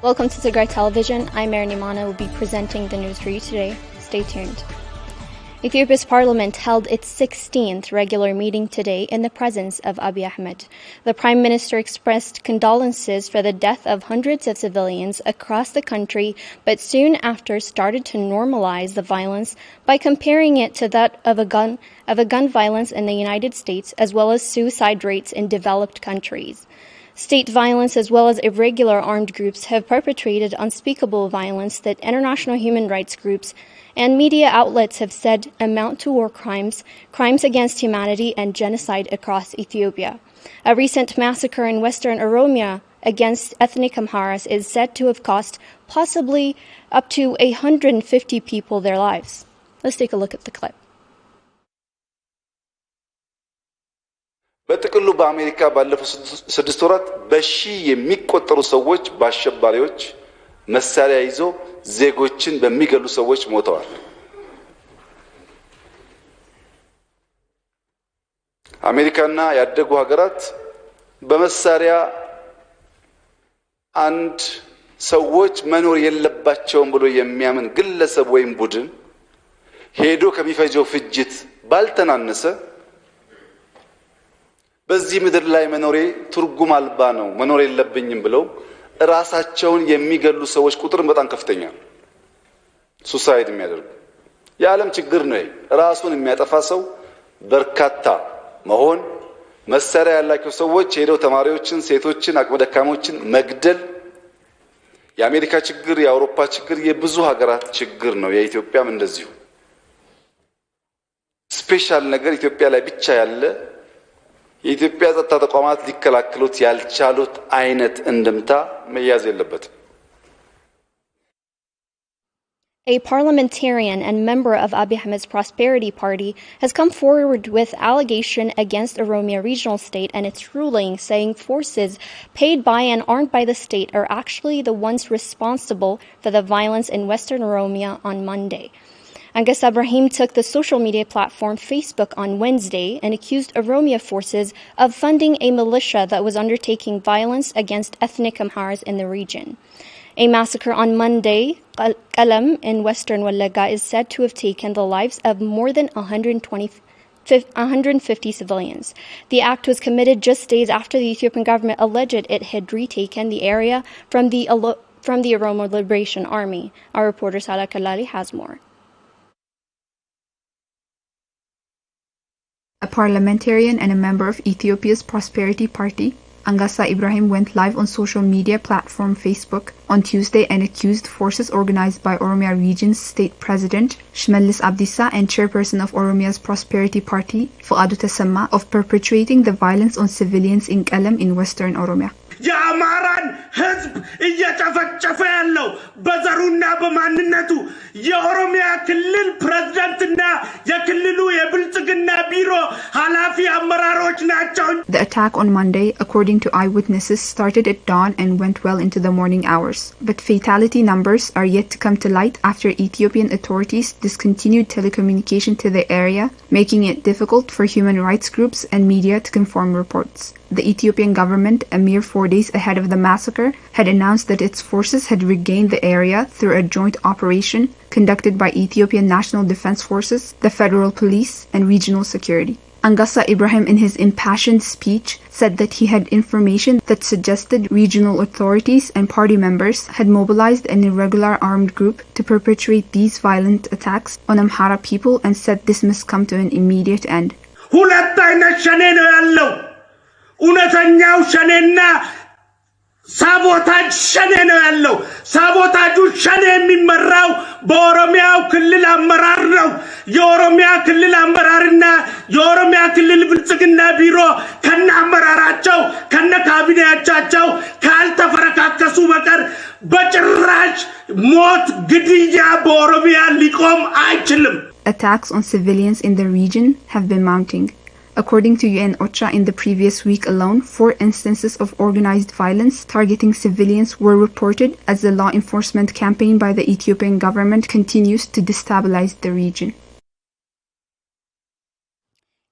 Welcome to Tigray Television. I'm Erin Imana, will be presenting the news for you today. Stay tuned. Ethiopia's parliament held its 16th regular meeting today in the presence of Abiy Ahmed. The prime minister expressed condolences for the death of hundreds of civilians across the country, but soon after started to normalize the violence by comparing it to that of a gun violence in the United States, as well as suicide rates in developed countries. State violence as well as irregular armed groups have perpetrated unspeakable violence that international human rights groups and media outlets have said amount to war crimes, crimes against humanity, and genocide across Ethiopia. A recent massacre in western Oromia against ethnic Amharas is said to have cost possibly up to 150 people their lives. Let's take a look at the clip. በጥቅሉ በአሜሪካ ባለፉት 6 ወራት በሺ የሚቆጠሩ ሰዎች በአሸባሪዎች መሳሪያ ይዘው ዜጎችን በሚገሉ ሰዎች ሞተዋል። አሜሪካና ያደጉ ሀገራት በመሳሪያ አንድ ሰዎች መኖር የለባቸውም ብሎ የሚያምን ግለሰብ ወይም ቡድን ሄዶ ከሚፈጀው ፍጅት ባልተናነሰ በዚህ ምድር ላይ መኖሬ ትርጉም አልባ ነው መኖር የለብኝም ብለው ራሳቸውን የሚገሉ ሰዎች ቁጥር በጣም ከፍተኛ ነው። ሱሳይድ የሚያደርጉ የዓለም ችግር ነው። ራሱን የሚያጠፋ ሰው በርካታ መሆን መሳሪያ ያላቸው ሰዎች ሄደው ተማሪዎችን፣ ሴቶችን፣ አቅመ ደካሞችን መግደል የአሜሪካ ችግር፣ የአውሮፓ ችግር፣ የብዙ ሀገራት ችግር ነው። የኢትዮጵያም እንደዚሁ ስፔሻል ነገር ኢትዮጵያ ላይ ብቻ ያለ የኢትዮጵያ ጸጥታ ተቋማት ሊከላከሉት ያልቻሉት አይነት እንደምታ መያዝ የለበትም። A parliamentarian and member of Abiy Ahmed's Prosperity Party has come forward with allegation against Oromia Regional State and its ruling, saying forces paid by and armed by the state are actually the ones responsible for the violence in Western Oromia on Monday. Angus Ibrahim took the social media platform Facebook on Wednesday and accused Oromia forces of funding a militia that was undertaking violence against ethnic Amharas in the region. A massacre on Monday, Qalam in western Wallagga, is said to have taken the lives of more than 150 civilians. The act was committed just days after the Ethiopian government alleged it had retaken the area from the Oromo Liberation Army. Our reporter Salah Kalali has more. A parliamentarian and a member of Ethiopia's Prosperity Party, Angasa Ibrahim, went live on social media platform Facebook on Tuesday and accused forces organized by Oromia Region's state president Shmellis Abdissa and chairperson of Oromia's Prosperity Party Fuadu Tesema of perpetrating the violence on civilians in Qalam in western Oromia. የአማራን ህዝብ እየጨፈጨፈ ያለው በዘሩና በማንነቱ የኦሮሚያ ክልል ፕሬዝዳንትና የክልሉ የብልጽግና ቢሮ ኃላፊ አመራሮች ናቸው። The attack on Monday, according to eyewitnesses, started at dawn and went well into the morning hours. But fatality numbers are yet to come to light after Ethiopian authorities discontinued telecommunication to the area, making it difficult for human rights groups and media to confirm reports. The Ethiopian government, a mere 4 days ahead of the massacre, had announced that its forces had regained the area through a joint operation conducted by Ethiopian National Defense Forces, the Federal Police, and Regional Security. Angasa Ibrahim, in his impassioned speech, said that he had information that suggested regional authorities and party members had mobilized an irregular armed group to perpetrate these violent attacks on Amhara people and said this must come to an immediate end. እውነተኛው ሸኔና ሳቦታጅ ሸኔ ነው ያለው። ሳቦታጁ ሸኔ የሚመራው በኦሮሚያው ክልል አመራር ነው። የኦሮሚያ ክልል አመራርና የኦሮሚያ ክልል ብልጽግና ቢሮ ከነ አመራራቸው ከነ ካቢኔያቸው ካልተፈረካከሱ በቀር በጭራሽ ሞት ግድያ በኦሮሚያ ሊቆም አይችልም። Attacks on civilians in the region have been mounting. According to UN OCHA, in the previous week alone, 4 instances of organized violence targeting civilians were reported as the law enforcement campaign by the Ethiopian government continues to destabilize the region.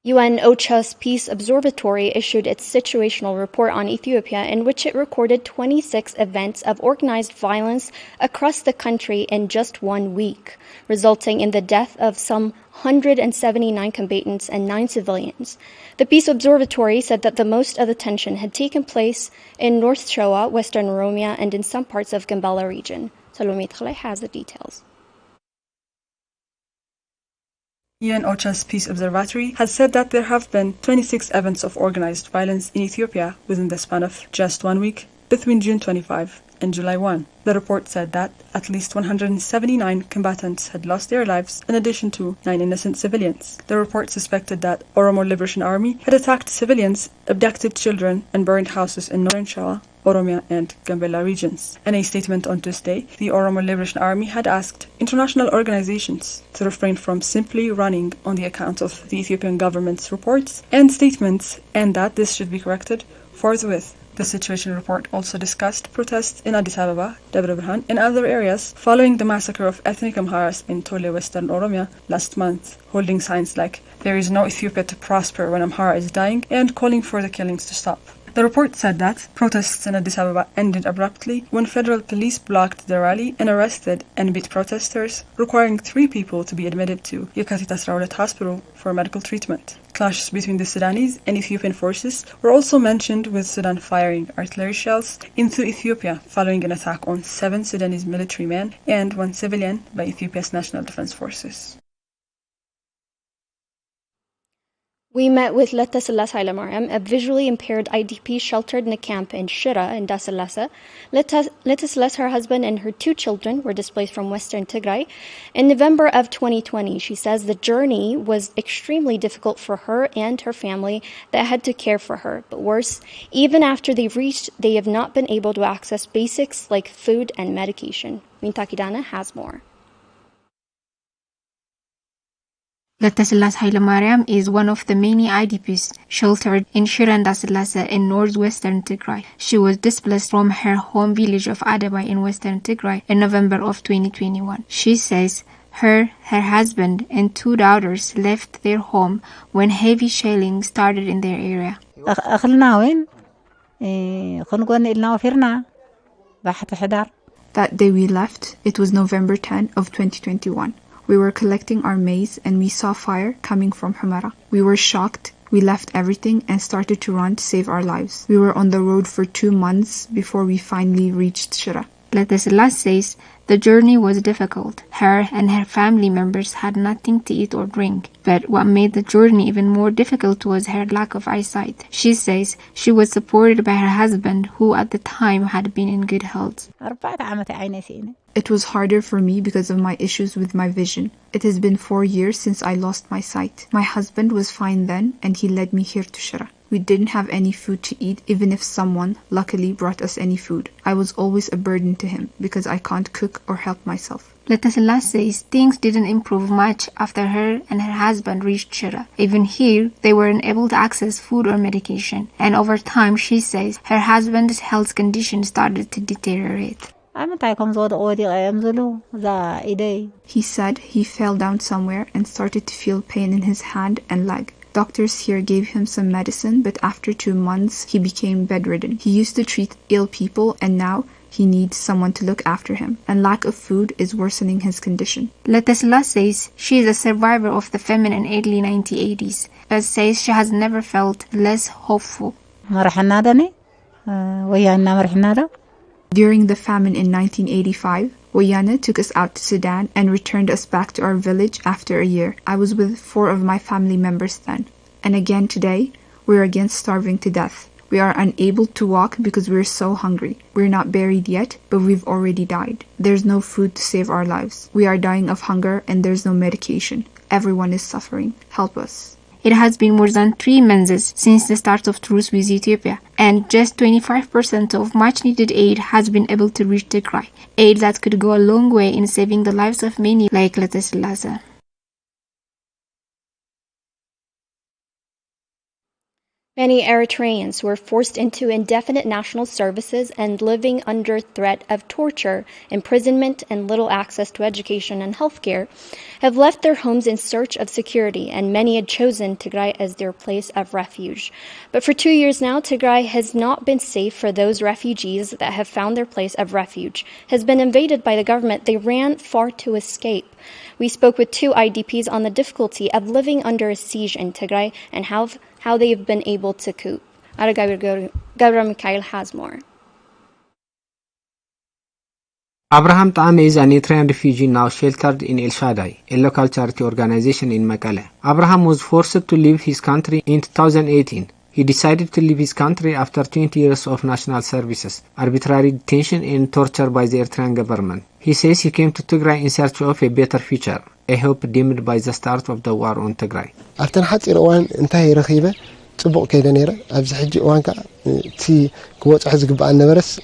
UN OCHA's Peace Observatory issued its situational report on Ethiopia, in which it recorded 26 events of organized violence across the country in just 1 week, resulting in the death of some 179 combatants and 9 civilians. The Peace Observatory said that the most of the tension had taken place in North Shoa, Western Oromia, and in some parts of Gambela region. Salome Tigray has the details. UN OCHA's Peace Observatory has said that there have been 26 events of organized violence in Ethiopia within the span of just 1 week, between June 25 and July 1. The report said that at least 179 combatants had lost their lives, in addition to 9 innocent civilians. The report suspected that Oromo Liberation Army had attacked civilians, abducted children, and burned houses in Northern Shoa, Oromia, and Gambela regions. In a statement on Tuesday, the Oromo Liberation Army had asked international organizations to refrain from simply running on the account of the Ethiopian government's reports and statements, and that this should be corrected forthwith. The situation report also discussed protests in Addis Ababa, Debre Birhan, and other areas following the massacre of ethnic Amharas in Tole, Western Oromia last month, holding signs like "There is no Ethiopia to prosper when Amhara is dying" and calling for the killings to stop. The report said that protests in Addis Ababa ended abruptly when federal police blocked the rally and arrested and beat protesters, requiring 3 people to be admitted to Yekatit Asraolet Hospital for medical treatment. Clashes between the Sudanese and Ethiopian forces were also mentioned, with Sudan firing artillery shells into Ethiopia following an attack on 7 Sudanese military men and 1 civilian by Ethiopia's National Defense Forces. We met with Letta Silas Hailemariam, a visually impaired IDP sheltered in a camp in Shira in Dasilasa. Letta Silas, her husband, and her 2 children were displaced from Western Tigray. In November of 2020, she says the journey was extremely difficult for her and her family that had to care for her. But worse, even after they've reached, they have not been able to access basics like food and medication. Minta Kidana has more. Letta Silas Hailemariam is one of the many IDPs sheltered in Shira and Dasilasa in northwestern Tigray. She was displaced from her home village of Adaba in western Tigray in November of 2021. She says her husband, and 2 daughters left their home when heavy shelling started in their area. That day we left, it was November 10 of 2021. We were collecting our maize and we saw fire coming from Humara. We were shocked. We left everything and started to run to save our lives. We were on the road for 2 months before we finally reached Shira. Letta Silas says the journey was difficult. Her and her family members had nothing to eat or drink. But what made the journey even more difficult was her lack of eyesight. She says she was supported by her husband, who at the time had been in good health. It was harder for me because of my issues with my vision. It has been 4 years since I lost my sight. My husband was fine then, and he led me here to Shira. We didn't have any food to eat, even if someone, luckily, brought us any food. I was always a burden to him, because I can't cook or help myself. Letta Silas says things didn't improve much after her and her husband reached Shira. Even here, they weren't able to access food or medication. And over time, she says, her husband's health condition started to deteriorate. He said he fell down somewhere and started to feel pain in his hand and leg. Doctors here gave him some medicine, but after 2 months, he became bedridden. He used to treat ill people, and now he needs someone to look after him, and lack of food is worsening his condition. Letta Silas says she is a survivor of the famine in early 1980s, but says she has never felt less hopeful. During the famine in 1985, Wayana took us out to Sudan and returned us back to our village after a year. I was with 4 of my family members then. And again today, we're again starving to death. We are unable to walk because we're so hungry. We're not buried yet, but we've already died. There's no food to save our lives. We are dying of hunger and there's no medication. Everyone is suffering. Help us. It has been more than 3 months since the start of truce with Ethiopia, and just 25% of much-needed aid has been able to reach Tigray, aid that could go a long way in saving the lives of many like Letta Silas. Many Eritreans who were forced into indefinite national services and living under threat of torture, imprisonment, and little access to education and healthcare have left their homes in search of security, and many had chosen Tigray as their place of refuge. But for 2 years now, Tigray has not been safe for those refugees that have found their place of refuge, has been invaded by the government. They ran far to escape. We spoke with 2 IDPs on the difficulty of living under a siege in Tigray and how they have been able to cope. Gabra Mikhail has more. Abraham Tame is an Eritrean refugee now sheltered in El Shaddai, a local charity organization in Mekelle. Abraham was forced to leave his country in 2018. He decided to leave his country after 20 years of national services, arbitrary detention and torture by the Eritrean government. He says he came to Tigray in search of a better future, a hope dimmed by the start of the war on Tigray. After حتى الأوان انتهى رخيبة طبق كده نيرة أبز حج أوان كتي كوت حزق بقى النبرس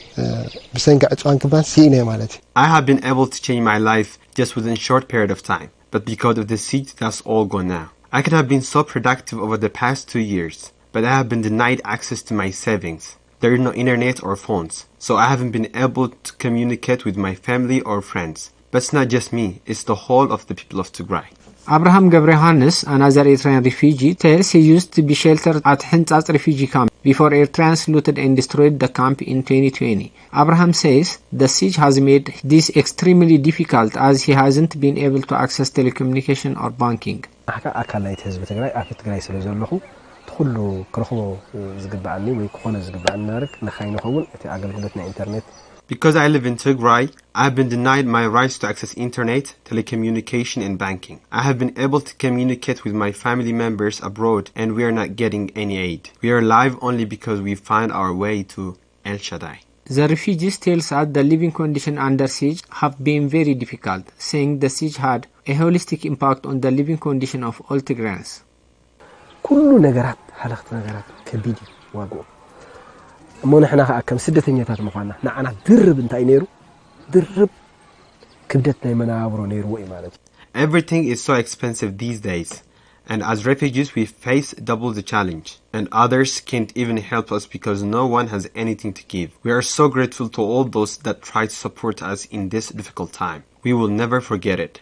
بسنجع أوان كمان سينة مالتي. I have been able to change my life just within a short period of time, but because of the siege, that's all gone now. I could have been so productive over the past 2 years, but I have been denied access to my savings. There is no internet or phones, so I haven't been able to communicate with my family or friends. But it's not just me, it's the whole of the people of Tigray. Abraham Gabrehannes, another Eritrean refugee, tells he used to be sheltered at Hentzaz refugee camp before Eritreans looted and destroyed the camp in 2020. Abraham says the siege has made this extremely difficult as he hasn't been able to access telecommunication or banking. كله كرخو زقبعني ويكون زقبعني نارك نخاين خول أتي أقل هدتنا إنترنت. Because I live in Tigray, I have been denied my rights to access internet, telecommunication and banking. I have been able to communicate with my family members abroad and we are not getting any aid. We are alive only because we find our way to El Shaddai. The refugees tells us the living conditions under siege have been very difficult, saying the siege had a holistic impact on the living condition of all Tigrayans. كل نجارات حلقت نجارات كبيدي واقو مو نحنا كم سدتنيات مخانا نعنا درب انت نيرو درب كبدتنا منابرو نيرو إمالتي. Everything is so expensive these days, and as refugees we face double the challenge, and others can't even help us because no one has anything to give. We are so grateful to all those that try to support us in this difficult time. We will never forget it.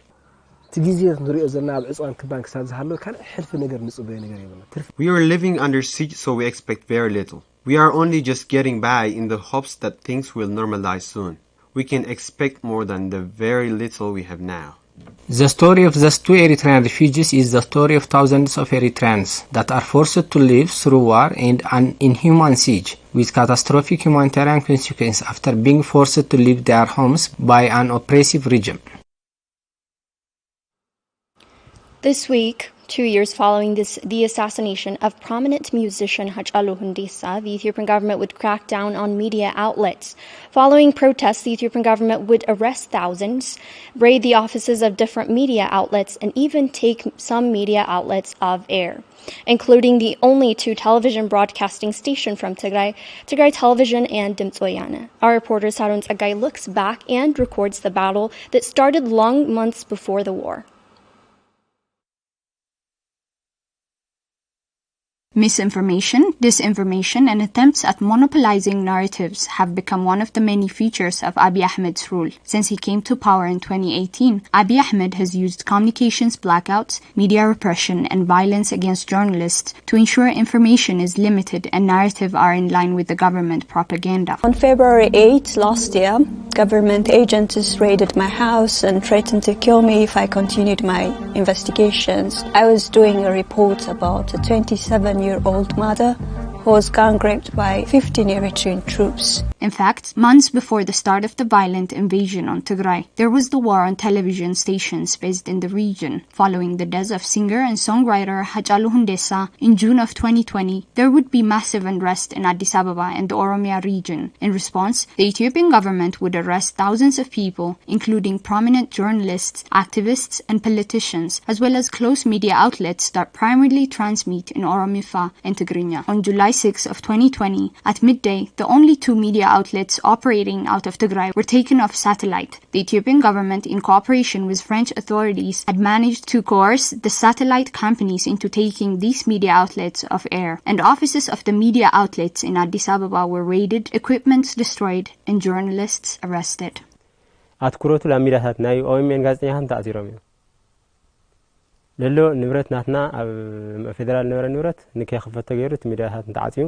We are living under siege, so we expect very little. We are only just getting by in the hopes that things will normalize soon. We can expect more than the very little we have now. The story of the 2 Eritrean refugees is the story of thousands of Eritreans that are forced to live through war and an inhuman siege, with catastrophic humanitarian consequences after being forced to leave their homes by an oppressive regime. This week, 2 years following the assassination of prominent musician Hachalu Hundessa, the Ethiopian government would crack down on media outlets. Following protests, the Ethiopian government would arrest thousands, raid the offices of different media outlets, and even take some media outlets off air, including the only 2 television broadcasting stations from Tigray, Tigray Television and Dimtz Weyane. Our reporter Sarun Tsagai looks back and records the battle that started long months before the war. Misinformation, disinformation, and attempts at monopolizing narratives have become one of the many features of Abiy Ahmed's rule. Since he came to power in 2018, Abiy Ahmed has used communications blackouts, media repression, and violence against journalists to ensure information is limited and narrative are in line with the government propaganda. On February 8 last year, government agents raided my house and threatened to kill me if I continued my investigations. I was doing a report about a 27-year-old mother who was gang raped by 15 Eritrean troops. In fact, months before the start of the violent invasion on Tigray, there was the war on television stations based in the region. Following the death of singer and songwriter Hachalu Hundessa in June of 2020, there would be massive unrest in Addis Ababa and the Oromia region. In response, the Ethiopian government would arrest thousands of people, including prominent journalists, activists, and politicians, as well as close media outlets that primarily transmit in Oromifa and Tigrinya. On July 6 of 2020, at midday, the only 2 media outlets operating out of Tigray were taken off satellite. The Ethiopian government, in cooperation with French authorities, had managed to coerce the satellite companies into taking these media outlets off air, and offices of the media outlets in Addis Ababa were raided, equipment destroyed, and journalists arrested. አትኩሮቱ ለሚዳታት ናይ ኦኤምኤን ጋዜጠኛታት ተአዚሮም እዩ ለሎ ንብረት ናትና ኣብ ፌደራል ነበረ ንብረት ንከይኽፈት ተገይሩት ሚዲያታት ተዓጽዩ.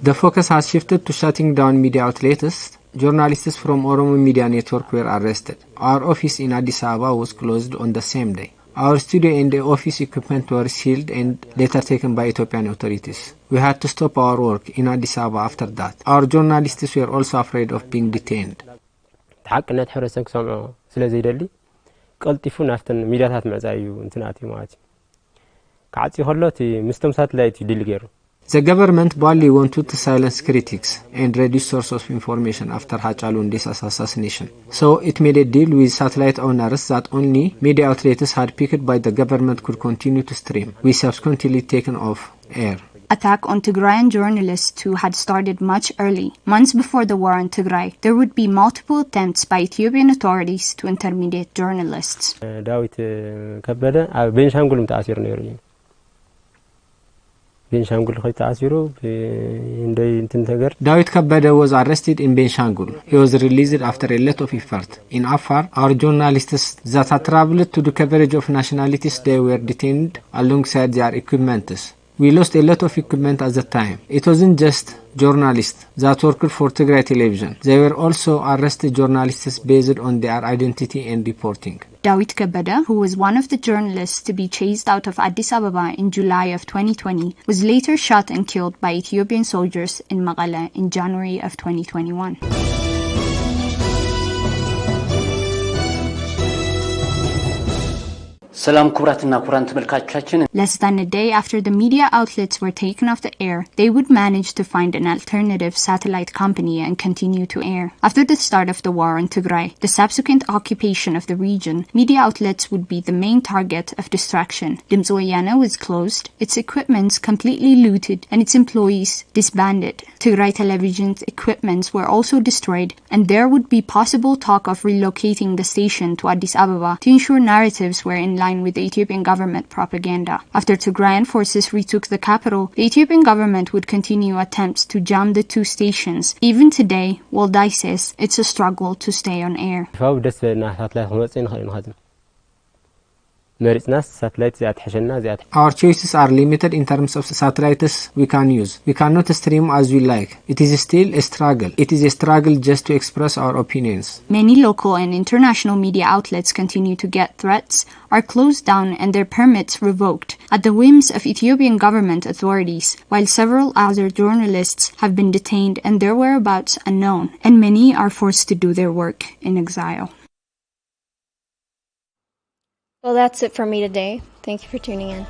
The focus has shifted to shutting down media outlets. Journalists from Oromo Media Network were arrested. Our office in Addis Ababa was closed on the same day. Our studio and the office equipment were sealed and later taken by Ethiopian authorities. We had to stop our work in Addis Ababa after that. Our journalists were also afraid of being detained. ተሐቅነት ሕብረተሰብ ክሰምዖ ስለዘይደሊ ቀልጢፉ ናፍተን ሚዲያታት ምዕዛዩ እንትናት ማለት ከዓጽ ይኸሎት ምስቶም ሳተላይት ይድል ገይሩ. The government boldly wanted to silence critics and reduce source of information after Hachalu Hundesa's assassination. So it made a deal with satellite owners that only media outlets had picked by the government could continue to stream. We subsequently taken off air. Attack on Tigrayan journalists who had started much early. Months before the war in Tigray, there would be multiple attempts by Ethiopian authorities to intimidate journalists. ዳዊት ከበደ ኣብ ቤንሻንጉል ተኣሲሩ ነይሩ. ቤንሻንጉል ተኣሲሩ እንደይ እንትን ነገር. David Kabada was arrested in Benshangul. He was released after a lot of effort. In Afar, our journalists that had traveled to do coverage of nationalities, they were detained alongside their equipment. We lost a lot of equipment at the time. It wasn't just journalists that worked for Tigray television. They were also arrested journalists based on their identity and reporting. David Kabada, who was one of the journalists to be chased out of Addis Ababa in July of 2020, was later shot and killed by Ethiopian soldiers in Mekelle in January of 2021. ሰላም ኩራትና ኩራን ተመልካቾቻችን. Less than a day after the media outlets were taken off the air, they would manage to find an alternative satellite company and continue to air. After the start of the war in Tigray, the subsequent occupation of the region, media outlets would be the main target of distraction. Dimtz Wayana was closed, its equipments completely looted, and its employees disbanded. Tigray television's equipments were also destroyed, and there would be possible talk of relocating the station to Addis Ababa to ensure narratives were in line with the Ethiopian government propaganda. After Tigrayan forces retook the capital, the Ethiopian government would continue attempts to jam the two stations. Even today, Waldai says it's a struggle to stay on air. Our choices are limited in terms of satellites we can use. We cannot stream as we like. It is still a struggle. It is a struggle just to express our opinions. Many local and international media outlets continue to get threats, are closed down and their permits revoked at the whims of Ethiopian government authorities, while several other journalists have been detained and their whereabouts unknown, and many are forced to do their work in exile. Well, that's it for me today. Thank you for tuning in.